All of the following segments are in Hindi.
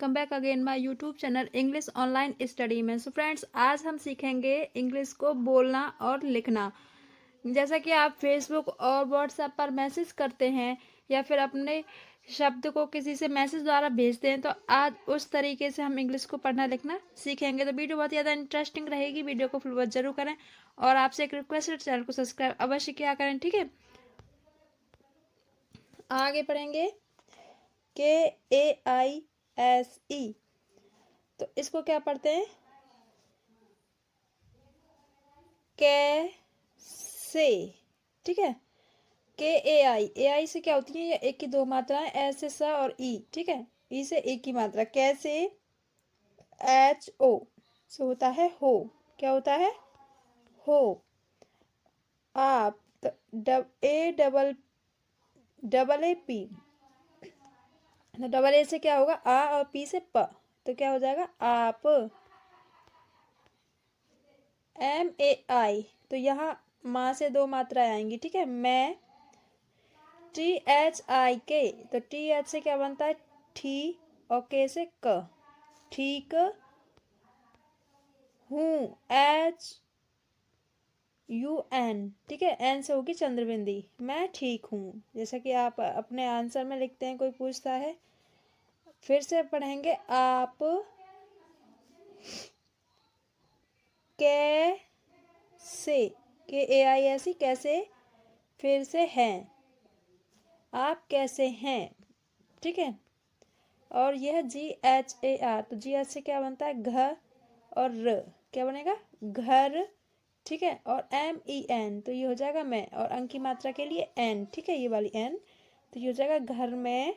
Come back again my YouTube channel English online study में। सो फ्रेंड्स, आज हम सीखेंगे इंग्लिश को बोलना और लिखना। जैसा कि आप फेसबुक और व्हाट्सएप पर मैसेज करते हैं या फिर अपने शब्द को किसी से मैसेज द्वारा भेजते हैं, तो आज उस तरीके से हम इंग्लिश को पढ़ना लिखना सीखेंगे। तो वीडियो बहुत ज़्यादा इंटरेस्टिंग रहेगी, वीडियो को फुल वॉच जरूर करें और आपसे एक रिक्वेस्ट है, चैनल को सब्सक्राइब अवश्य किया करें। ठीक है, आगे पढ़ेंगे। KAISE, तो इसको क्या पढ़ते हैं? कैसे। ठीक है, KAI से क्या होती है? ये एक की दो मात्राएं, एस से स और ई। ठीक है, ई से एक की मात्रा। कैसे HO से होता है हो। क्या होता है? हो। आप, तो AAPP, डबल ए से क्या होगा? आ, और पी से प, तो क्या हो जाएगा? आप। MAI, तो यहाँ माँ से दो मात्राएं आएंगी। ठीक है, मैं। THIK, तो TH से क्या बनता है? ठी, और के से क, ठीक हूँ। HUN, ठीक है, एन से होगी चंद्रबिंदी। मैं ठीक हूँ, जैसा कि आप अपने आंसर में लिखते हैं, कोई पूछता है। फिर से पढ़ेंगे। आप कैसे, KAISE, कैसे। फिर से हैं, आप कैसे हैं। ठीक है, और यह GHAR, तो GH से क्या बनता है? घ, और र, क्या बनेगा? घर। ठीक है, और MEN, तो ये हो जाएगा मैं, और अंक की मात्रा के लिए N। ठीक है, ये वाली N, तो ये हो जाएगा घर में।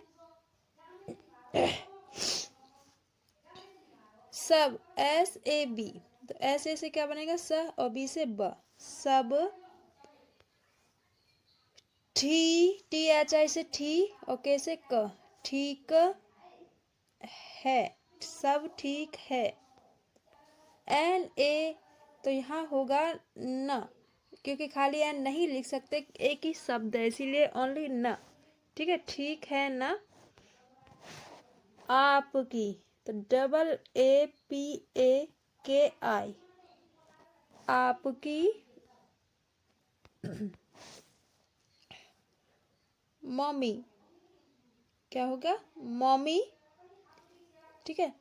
सब, SAB, तो ऐसे से क्या बनेगा? स, और बी से ब, सब। THI से ठी, और के से क, ठीक है, सब ठीक है। NA, तो यहाँ होगा न, क्योंकि खाली एन नहीं लिख सकते, एक ही शब्द है, इसीलिए ओनली न। ठीक है, ठीक है न आपकी, तो AAPAKI, आपकी। मम्मी, क्या होगा? मम्मी। ठीक है,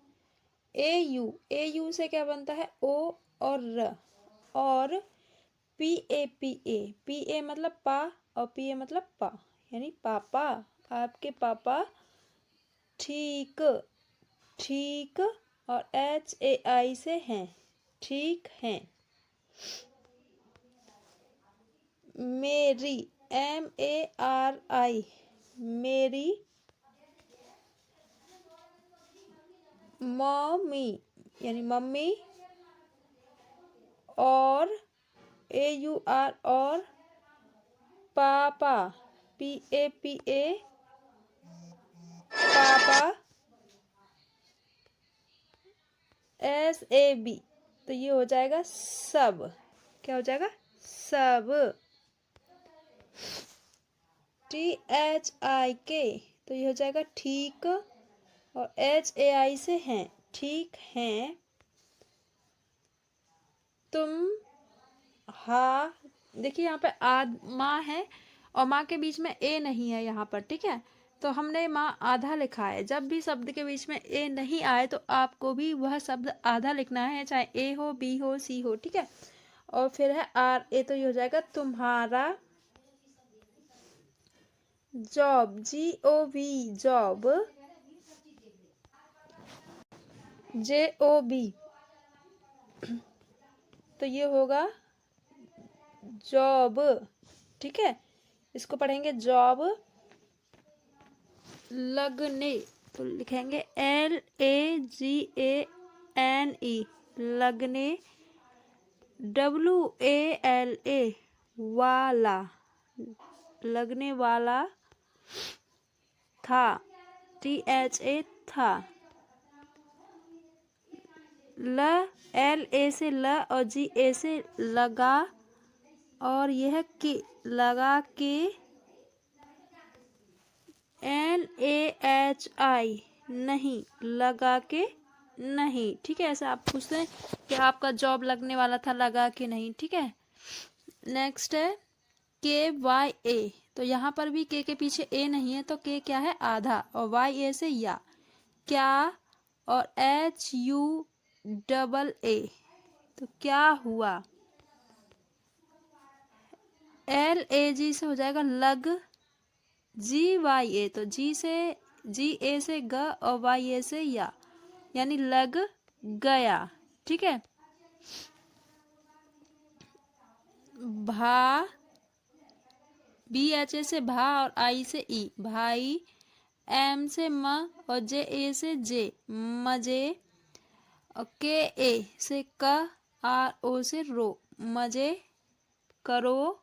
AU से क्या बनता है? O और र, और PA मतलब पा, और PA मतलब पा, यानी पापा। आपके पापा ठीक, ठीक, और HAI से हैं, ठीक हैं। मेरी, MARI, मेरी। मम्मी, यानी मम्मी, और AUR, और पापा, PAPA, पापा। SAB, तो ये हो जाएगा सब। क्या हो जाएगा? सब। THIK, तो ये हो जाएगा ठीक, और HAI से हैं, ठीक हैं। तुम, हा, देखिए यहाँ पे आध माँ है, और माँ के बीच में ए नहीं है यहाँ पर। ठीक है, तो हमने माँ आधा लिखा है। जब भी शब्द के बीच में ए नहीं आए, तो आपको भी वह शब्द आधा लिखना है, चाहे ए हो, बी हो, सी हो। ठीक है, और फिर है RA, तो ये हो जाएगा तुम्हारा। Job, JOB, job. JOB, तो ये होगा जॉब। ठीक है, इसको पढ़ेंगे जॉब। लगने, तो लिखेंगे LAGANE, लगने। WALA, वाला, लगने वाला। था, THA, था। LA से ल, और GA से लगा, और यह के, लगा के। NAHI, नहीं, लगा के नहीं। ठीक है, ऐसा आप पूछते हैं कि आपका जॉब लगने वाला था, लगा के नहीं। ठीक है, नेक्स्ट है KYA। तो यहाँ पर भी के पीछे ए नहीं है, तो के क्या है, आधा, और YA से या, क्या, और HUAA, तो क्या हुआ। LAG से हो जाएगा लग, GYA, तो GA से ग और YA से या, यानी लग गया। ठीक है, भा, BHA से भा और I से ई, भाई, M से म और JA से जे, मजे, और KA से क, RO से रो, मजे करो,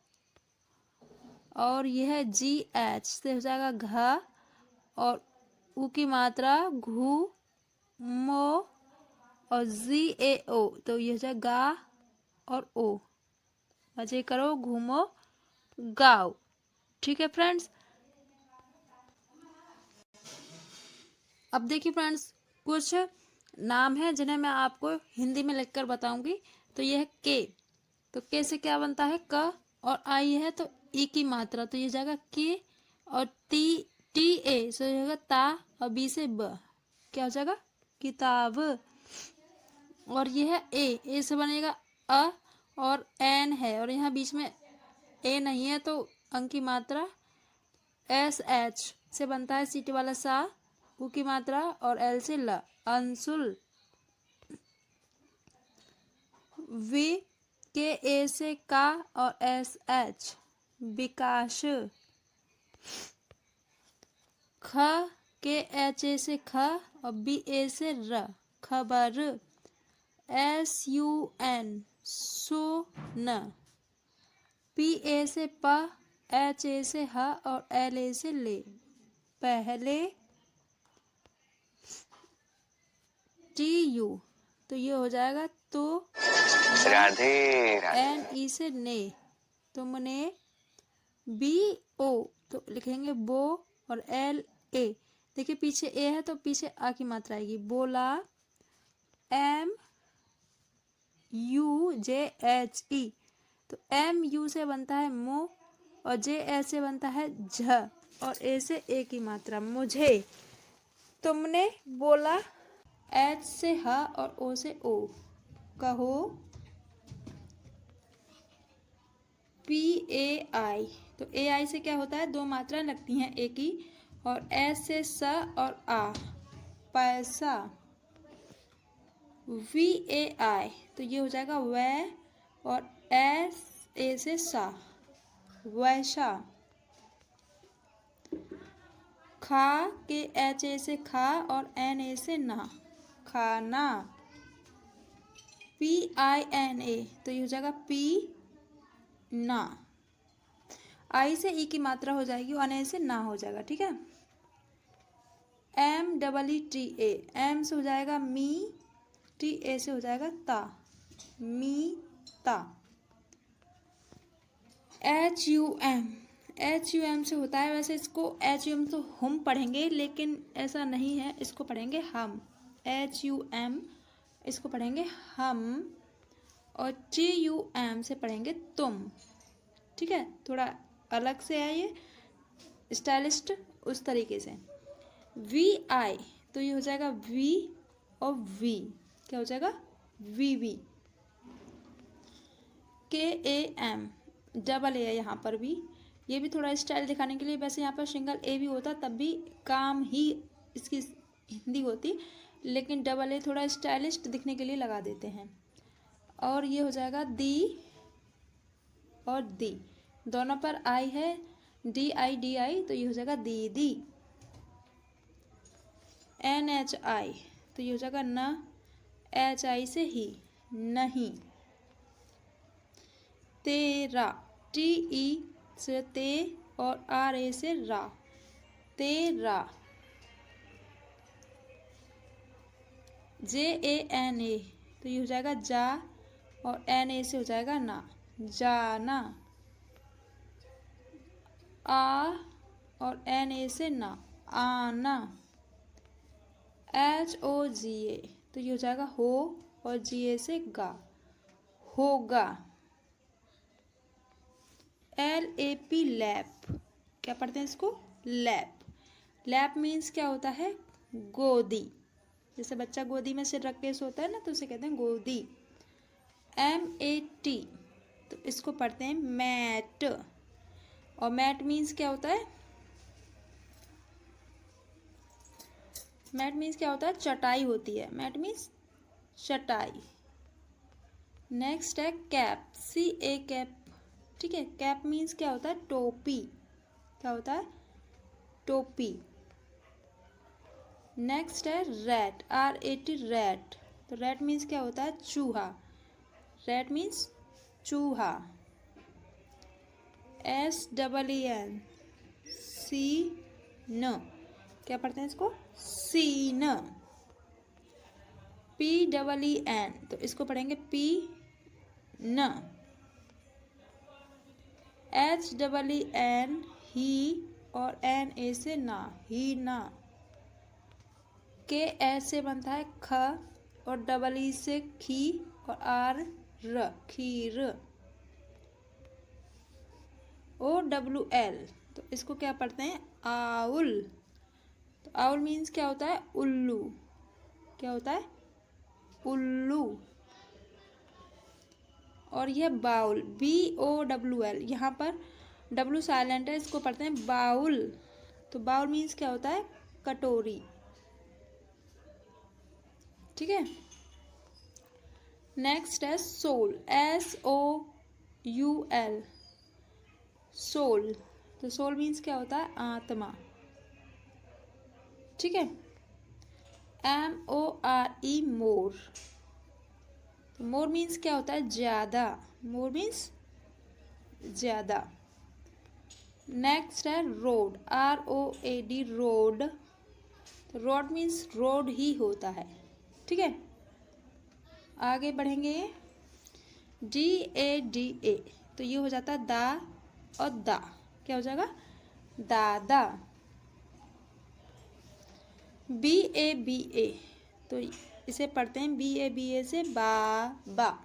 और यह GH से हो जाएगा घ, और ऊ की मात्रा घू, मो, और GAO, तो यह हो जाएगा गा और ओ, मजे करो, घूमो, गाओ। ठीक है फ्रेंड्स, अब देखिए फ्रेंड्स, कुछ नाम है जिन्हें मैं आपको हिंदी में लिखकर बताऊंगी। तो यह है के, तो के से क्या बनता है, क, और आई है तो ई की मात्रा, तो ये जाएगा के, और TA से हो जाएगा ता, और बी से ब, क्या हो जाएगा, किताब। और ये है ए से बनेगा अ, और एन है, और यहाँ बीच में ए नहीं है, तो अंक की मात्रा SH से बनता है सीटी वाला सा, उ की मात्रा, और L से ल, अंशुल। वी, के ए से का, और SH, विकास। ख, के HA से ख, और BA से र, खबर। SUN, सुन। PA से प, HA से ह, और LA से ले, पहले। TU, तो ये हो जाएगा तो, राधे NE से ने, तुमने। BO, तो लिखेंगे बो, और LA, देखिए पीछे ए है तो पीछे आ की मात्रा आएगी, बोला। MUJHE, तो MU से बनता है मो, और JH से बनता है झ, और ए से ए की मात्रा, मुझे। तुमने बोला, H से ह और O से ओ, कहो। PAI, तो AI से क्या होता है, दो मात्राएं लगती हैं ए की, और S से स और आ, पैसा। VAI, तो ये हो जाएगा वै, और SA से सा, वैसा। खा, के HA से खा, और NA से ना, खाना। PINA, तो ये हो जाएगा पी, ना। आई से ई की मात्रा हो जाएगी, और ए से ना हो जाएगा। ठीक है, MEETA, एम से हो जाएगा मी, TA से हो जाएगा ता, मी ता। HUM से होता है, वैसे इसको HUM तो हम पढ़ेंगे, लेकिन ऐसा नहीं है, इसको पढ़ेंगे हम। HUM, इसको पढ़ेंगे हम, और TUM से पढ़ेंगे तुम। ठीक है, थोड़ा अलग से है ये, स्टाइलिस्ट उस तरीके से। VI, तो ये हो जाएगा V और V, क्या हो जाएगा, VV। KAM, डबल ए है यहाँ पर भी, ये भी थोड़ा स्टाइल दिखाने के लिए, वैसे यहाँ पर सिंगल ए भी होता तब भी काम ही इसकी हिंदी होती, लेकिन डबल ए थोड़ा स्टाइलिस्ट दिखने के लिए लगा देते हैं। और ये हो जाएगा दी और दी, दोनों पर आई है, DI, तो ये हो जाएगा दीदी। NHI, तो ये हो जाएगा न, HI से ही, नहीं। तेरा, TE से ते, और RA से रा, तेरा। JANA, तो ये हो जाएगा जा, और NA से हो जाएगा ना, जाना। आ, और NA से ना, आना। HOGA, तो ये हो जाएगा हो और GA से गा, होगा। LAP लैप, क्या पढ़ते हैं इसको? लैप। लैप मीन्स क्या होता है? गोदी। जैसे बच्चा गोदी में सिर रख के सोता है ना, तो उसे कहते हैं गोदी। MAT, तो इसको पढ़ते हैं मैट। और मैट मीन्स क्या होता है? मैट मीन्स क्या होता है? चटाई होती है। मैट मीन्स चटाई। नेक्स्ट है कैप, CA कैप। ठीक है, कैप मीन्स क्या होता है? टोपी। क्या होता है? टोपी। नेक्स्ट है रैट, RAT रैट। तो रैट मीन्स क्या होता है? चूहा। रैट मीन्स चूहा। SEEN, सीन, क्या पढ़ते हैं इसको? सीन। PEEN, तो इसको पढ़ेंगे पी न। HEEN, ही और NA से ना, ही ना। KS से बनता है ख और EE से खी और R, खीर। OWL, तो इसको क्या पढ़ते हैं? आउल। तो आउल मीन्स क्या होता है? उल्लू। क्या होता है? उल्लू। और यह बाउल, BOWL, यहाँ पर W साइलेंट है, इसको पढ़ते हैं बाउल। तो बाउल मीन्स क्या होता है? कटोरी। ठीक है। नेक्स्ट है सोल, SOUL, सोल। तो सोल मीन्स क्या होता है? आत्मा। ठीक है। MORE, मोर। तो मोर मीन्स क्या होता है? ज्यादा। मोर मीन्स ज्यादा। नेक्स्ट है रोड, ROAD, रोड। तो रोड मीन्स रोड ही होता है। ठीक है, आगे बढ़ेंगे। DADA, तो ये हो जाता है दा और दा। क्या हो जाएगा? दादा। BABA, तो इसे पढ़ते हैं BABA से बाबा।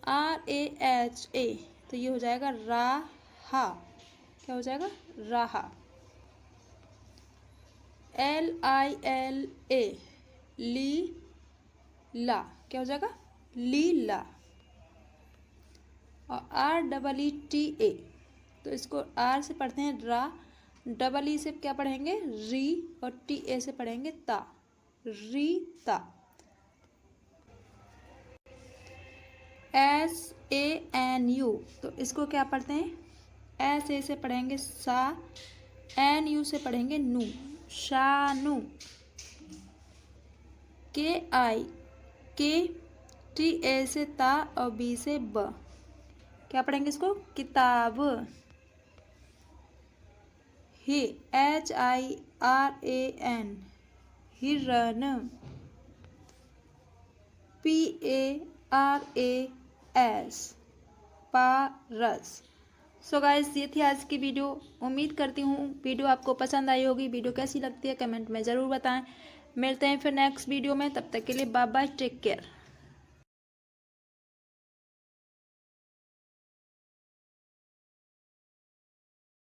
RAHA, तो ये हो जाएगा राहा। क्या हो जाएगा? राहा। LILA, लीला। क्या हो जाएगा? लीला। और REETA, तो इसको R से पढ़ते हैं रा, EE से क्या पढ़ेंगे? री, और TA से पढ़ेंगे ता, रीता। SANU, तो इसको क्या पढ़ते हैं? SA से पढ़ेंगे सा, NU से पढ़ेंगे नू, शानू। KITA से ता और B से ब, क्या पढ़ेंगे इसको? किताब। HIRAN, हिरन। PARAS, पारस। सो गाइस, ये थी आज की वीडियो। उम्मीद करती हूँ वीडियो आपको पसंद आई होगी। वीडियो कैसी लगती है कमेंट में ज़रूर बताएं। मिलते हैं फिर नेक्स्ट वीडियो में, तब तक के लिए बाय बाय, टेक केयर।